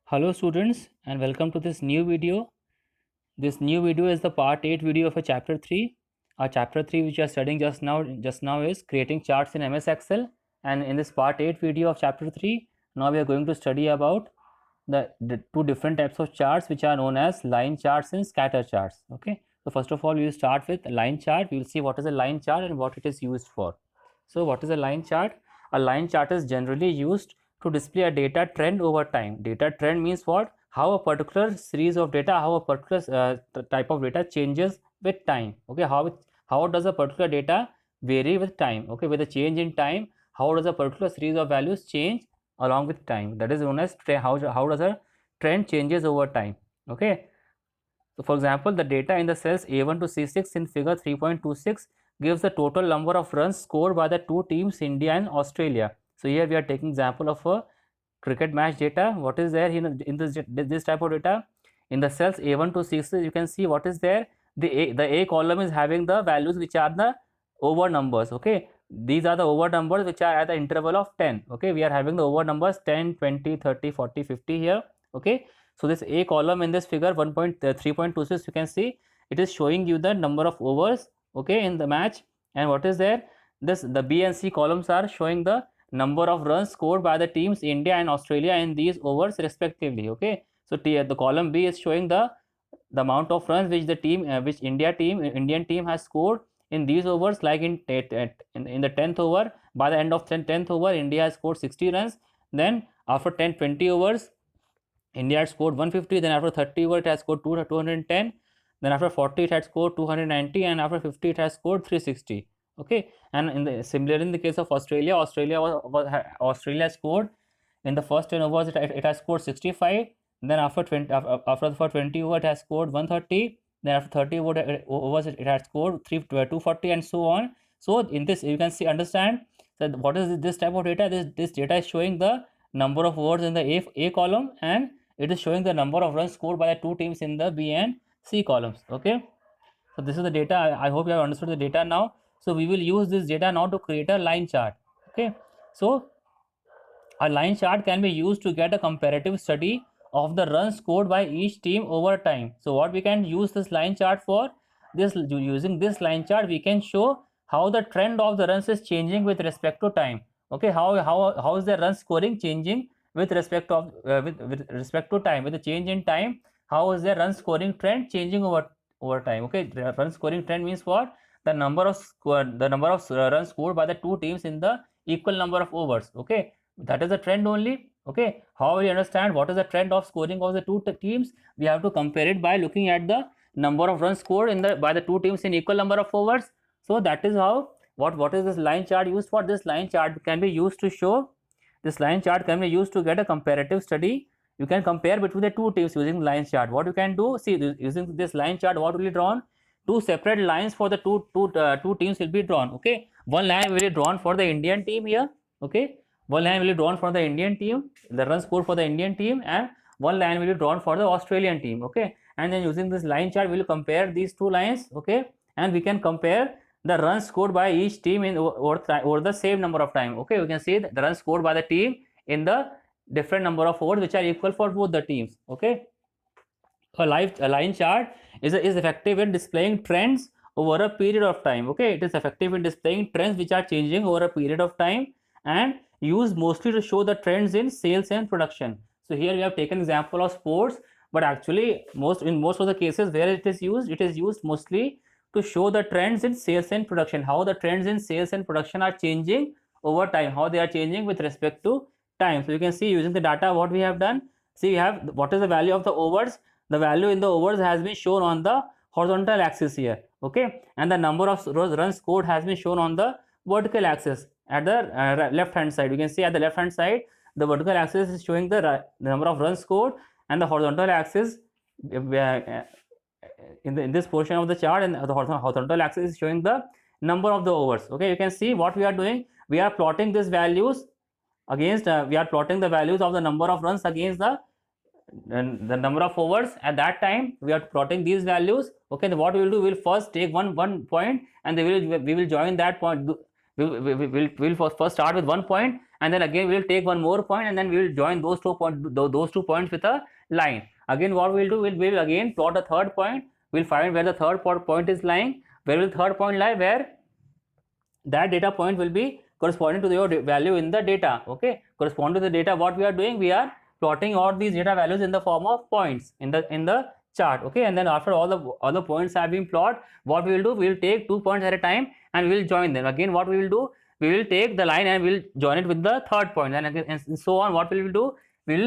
Hello students and welcome to this new video. This new video is the part 8 video of a chapter 3. Our chapter 3 which we are studying just now is creating charts in MS Excel, and in this part 8 video of chapter 3 now we are going to study about the two different types of charts which are known as line charts and scatter charts. Okay, so first of all we will start with line chart. We will see what is a line chart and what it is used for. So what is a line chart? A line chart is generally used to display a data trend over time. Data trend means what? How a particular series of data, how a particular type of data changes with time. Okay, how does a particular data vary with time? Okay, with a change in time, how does a particular series of values change along with time? That is known as how does a trend changes over time. Okay, so for example, the data in the cells A1 to C6 in figure 3.26 gives the total number of runs scored by the two teams India and Australia. So here we are taking example of a cricket match data. What is there in this type of data? In the cells A1 to C6, you can see what is there. The A column is having the values which are the over numbers. Okay, these are the over numbers which are at the interval of 10. Okay, we are having the over numbers 10, 20, 30, 40, 50 here. Okay, so this A column in this figure 1.3.26, you can see it is showing you the number of overs, okay, in the match. And what is there? The B and C columns are showing the number of runs scored by the teams India and Australia in these overs respectively. Okay, so the column B is showing the amount of runs which the team which Indian team has scored in these overs. Like in the 10th over, by the end of 10th over, India has scored 60 runs. Then after 10-20 overs, India had scored 150. Then after 30 over, it has scored 210. Then after 40, it had scored 290, and after 50, it has scored 360. Okay, and similarly in the case of Australia, Australia scored in the first 10 overs, it has scored 65. Then after 20 over, it has scored 130. Then after 30 overs, it has scored 240, and so on. So in this, you can see understand that what is this type of data. This data is showing the number of overs in the A column, and it is showing the number of runs scored by the two teams in the B and C columns. Okay, so this is the data. I hope you have understood the data now. So we will use this data now to create a line chart. Okay, so a line chart can be used to get a comparative study of the runs scored by each team over time. So what we can use this line chart for? Using this line chart, we can show how the trend of the runs is changing with respect to time. Okay, how is the run scoring changing with respect of with respect to time? With the change in time, how is the run scoring trend changing over time? Okay, run scoring trend means what? The number of runs scored by the two teams in the equal number of overs. Okay, that is the trend only. Okay, how we understand what is the trend of scoring of the two teams? We have to compare it by looking at the number of runs scored by the two teams in equal number of overs. So that is how what is this line chart used for? This line chart can be used to show, this line chart can be used to get a comparative study. You can compare between the two teams using line chart. What you can do, see, using this line chart, what will be drawn? Two separate lines for the two teams will be drawn. Okay, one line will be drawn for the Indian team here. Okay, one line will be drawn for the Indian team, the run score for the Indian team, and one line will be drawn for the Australian team. Okay, and then using this line chart, we will compare these two lines. Okay, and we can compare the runs scored by each team in over the same number of time. Okay, we can see the runs scored by the team in the different number of overs which are equal for both the teams. Okay, a line chart is effective in displaying trends over a period of time. Okay, it is effective in displaying trends which are changing over a period of time, and used mostly to show the trends in sales and production. So here we have taken example of sports, but actually in most of the cases where it is used mostly to show the trends in sales and production, how the trends in sales and production are changing over time, how they are changing with respect to time. So you can see using the data what we have done. See, we have what is the value of the overs. The value in the overs has been shown on the horizontal axis here. Okay, and the number of runs scored has been shown on the vertical axis at the left hand side. You can see at the left hand side the vertical axis is showing the number of runs scored, and the horizontal axis in this portion of the chart, and the horizontal axis is showing the number of the overs. Okay, you can see what we are doing. We are plotting these values against we are plotting the values of the number of runs against the number of overs at that time. We are plotting these values. Okay, what we will do, we will first take one point, and we will join that point. We'll first start with one point, and then again we will take one more point, and then we will join those 2 points with a line. Again what we will do, we will again plot a third point. We will find where the third point is lying. Where will the third point lie? Where that data point will be corresponding to your value in the data. Okay, corresponding to the data, what we are doing, we are plotting all these data values in the form of points in the chart. Okay, and then after all the points have been plotted, what we will do, we will take 2 points at a time and we will join them. Again what we will do, we will take the line and we will join it with the third point, and again and so on. What we will do, we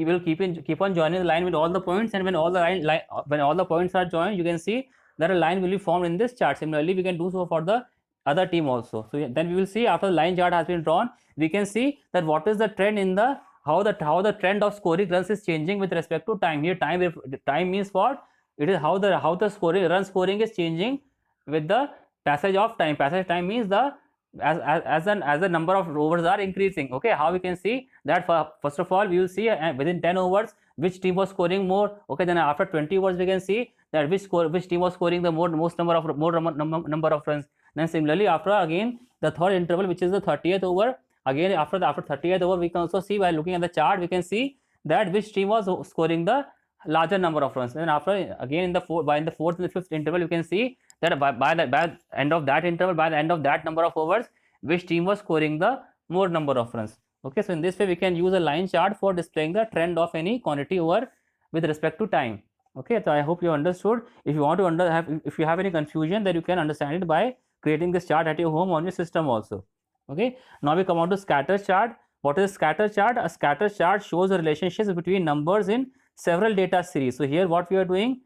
will keep on joining the line with all the points, and when all the points are joined, you can see that a line will be formed in this chart. Similarly we can do so for the other team also. So then we will see, after the line chart has been drawn, we can see that what is the trend in the how the trend of scoring runs is changing with respect to time. Here time means what? It is how the run scoring is changing with the passage of time. Passage time means the as the number of overs are increasing. Okay, how we can see that? First of all we will see within 10 overs which team was scoring more. Okay, then after 20 overs we can see that which team was scoring the most number of runs. Then similarly after again the third interval, which is the 30th over, again after 30th over, we can also see by looking at the chart, we can see that which team was scoring the larger number of runs. And then after again in the fourth and the fifth interval, you can see that by the end of that interval, by the end of that number of overs, which team was scoring the more number of runs. Okay, so in this way we can use a line chart for displaying the trend of any quantity over with respect to time. Okay, so I hope you understood. If you want to if you have any confusion, then you can understand it by creating this chart at your home on your system also. Okay, now we come on to scatter chart. What is scatter chart? A scatter chart shows the relationships between numbers in several data series. So here what we are doing,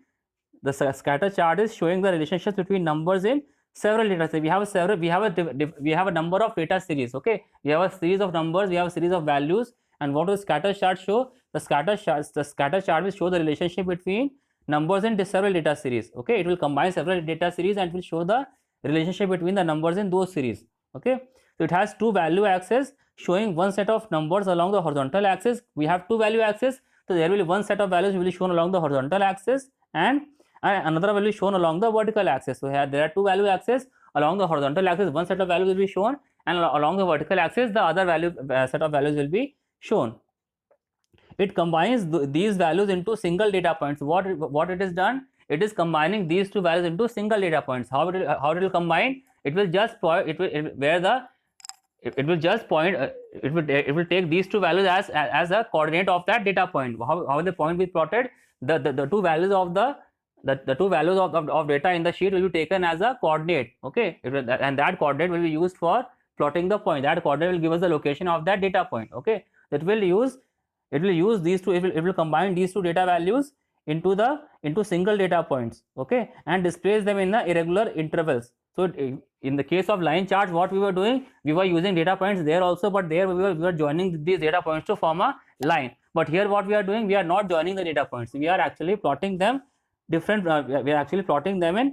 the scatter chart is showing the relationships between numbers in several data series. We have a number of data series. Okay, we have a series of numbers, we have a series of values, and what does scatter chart show? The scatter chart will show the relationship between numbers in several data series. Okay, it will combine several data series and will show the relationship between the numbers in those series. Okay, so it has two value axes showing one set of numbers along the horizontal axis. We have two value axes, so there will be one set of values will be shown along the horizontal axis and another value shown along the vertical axis. So here there are two value axes. Along the horizontal axis one set of values will be shown, and along the vertical axis the other set of values will be shown. It combines these values into single data points. What it is done, it is combining these two values into single data points. How it will combine? It will just point, it will take these two values as a coordinate of that data point. How the point will be plotted? The two values of the two values of data in the sheet will be taken as a coordinate. Okay, and that coordinate will be used for plotting the point. That coordinate will give us the location of that data point. Okay, it will use these two. It will combine these two data values into single data points. Okay, and displays them in the irregular intervals. So in the case of line charts, what we were doing, we were using data points there also, but there we were joining these data points to form a line. But here what we are doing, we are not joining the data points. We are actually plotting them different. We are actually plotting them in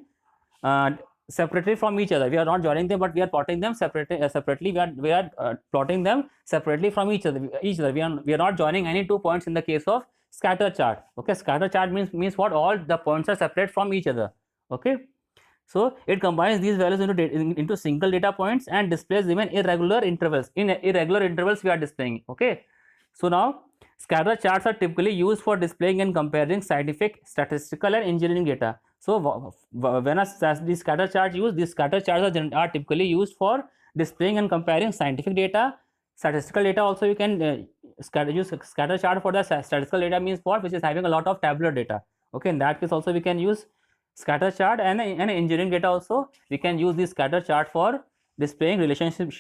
separately from each other. We are not joining them, but we are plotting them separately. We are plotting them separately from each other. We are not joining any 2 points in the case of scatter chart. Okay, scatter chart means what? All the points are separate from each other. Okay, so it combines these values into single data points and displays them in irregular intervals. In irregular intervals we are displaying. Okay, so now scatter charts are typically used for displaying and comparing scientific, statistical and engineering data. So when these scatter charts used, these scatter charts are typically used for displaying and comparing scientific data, statistical data. Also you can use scatter chart for the statistical data means what? Which is having a lot of tabular data. Okay, in that case also we can use scatter chart, and engineering data also we can use this scatter chart for displaying relationship,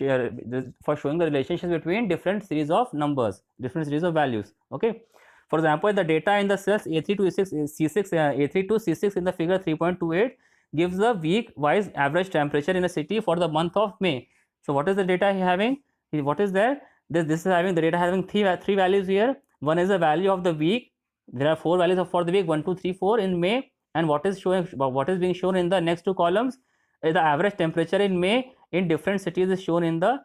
for showing the relationships between different series of numbers, different series of values. Okay, for example, the data in the cells A3 to C6, A3 to C6 in the figure 3.28 gives the week wise average temperature in a city for the month of May. So what is the data having? What is there? This is having the data having three values here. One is the value of the week. There are 4 values for the week, 1, 2, 3, 4 in May. And what is being shown in the next 2 columns is the average temperature in May in different cities is shown in the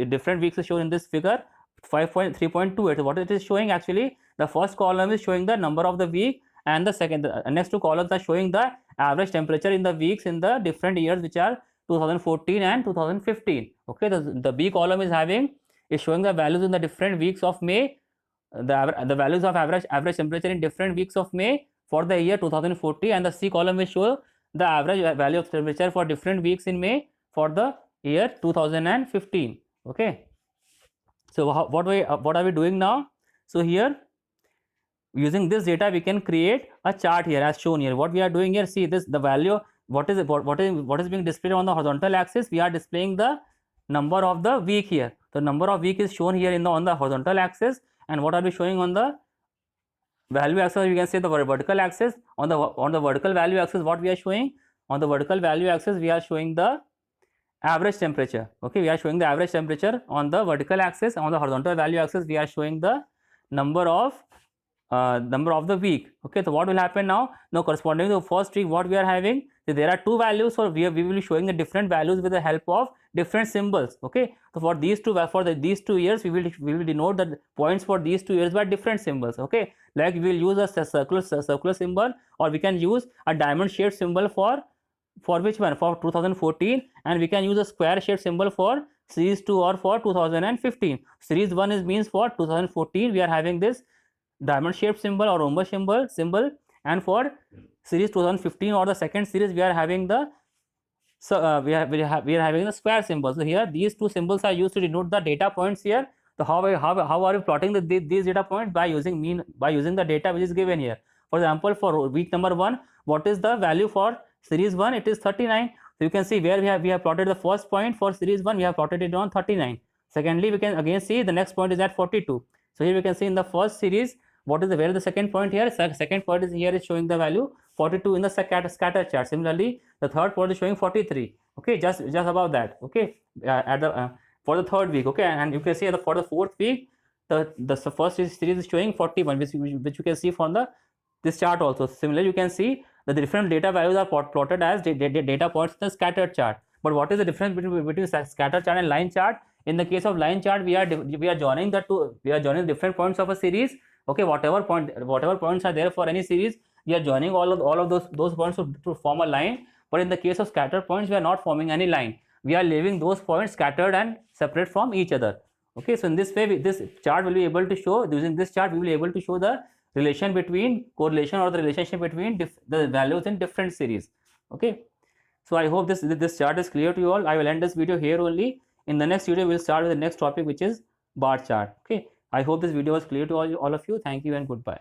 different weeks is shown in this figure 5.3.28. What it is showing, actually the first column is showing the number of the week, and the next 2 columns are showing the average temperature in the weeks in the different years which are 2014 and 2015. Okay, the B column is showing the values in the different weeks of May, the values of average temperature in different weeks of May for the year 2014, and the C column will show the average value of temperature for different weeks in May for the year 2015. Okay, so what are we doing now? So here, using this data, we can create a chart here as shown here. What we are doing here, see this, the value, what is being displayed on the horizontal axis. We are displaying the number of the week here. The number of week is shown here on the horizontal axis, and what are we showing on the value axis? You can say the vertical axis. On the vertical value axis, what we are showing? On the vertical value axis, we are showing the average temperature. Okay, we are showing the average temperature on the vertical axis. On the horizontal value axis, we are showing the number of the week. Okay, so what will happen now? Now, corresponding to the first week, what we are having, so there are two values, so we will be showing the different values with the help of different symbols. Okay, so for these two years, we will denote the points for these 2 years by different symbols. Okay, like we will use a circular symbol, or we can use a diamond shaped symbol for which one? For 2014, and we can use a square shaped symbol for series 2 or for 2015. Series 1 is means for 2014 we are having this diamond shaped symbol or rhombus symbol, and for series 2015 or the second series we are having the we are having the square symbol. So here these two symbols are used to denote the data points here. So how are you plotting these data points? By using the data which is given here. For example, for week number 1, what is the value for series 1? It is 39. So you can see where we have plotted the first point for series 1, we have plotted it on 39. Secondly, we can again see the next point is at 42. So here we can see in the first series, what is where is the second point here? Second point is here is showing the value 42 in the scatter chart. Similarly, the third point is showing 43. Okay, just above that. Okay, at the for the third week. Okay, and you can see for the fourth week, the first series is showing 41, which you can see from this chart also. Similarly, you can see that the different data values are plotted as data points in the scatter chart. But what is the difference between scatter chart and line chart? In the case of line chart, we are joining different points of a series. Okay, whatever points are there for any series, we are joining all of those points to form a line. But in the case of scatter points, we are not forming any line. We are leaving those points scattered and separate from each other. Okay, so in this way, this chart will be able to show, using this chart, we will be able to show the correlation or the relationship between the values in different series. Okay, so I hope this chart is clear to you all. I will end this video here only. In the next video, we will start with the next topic, which is bar chart. Okay, I hope this video was clear to all of you. Thank you and goodbye.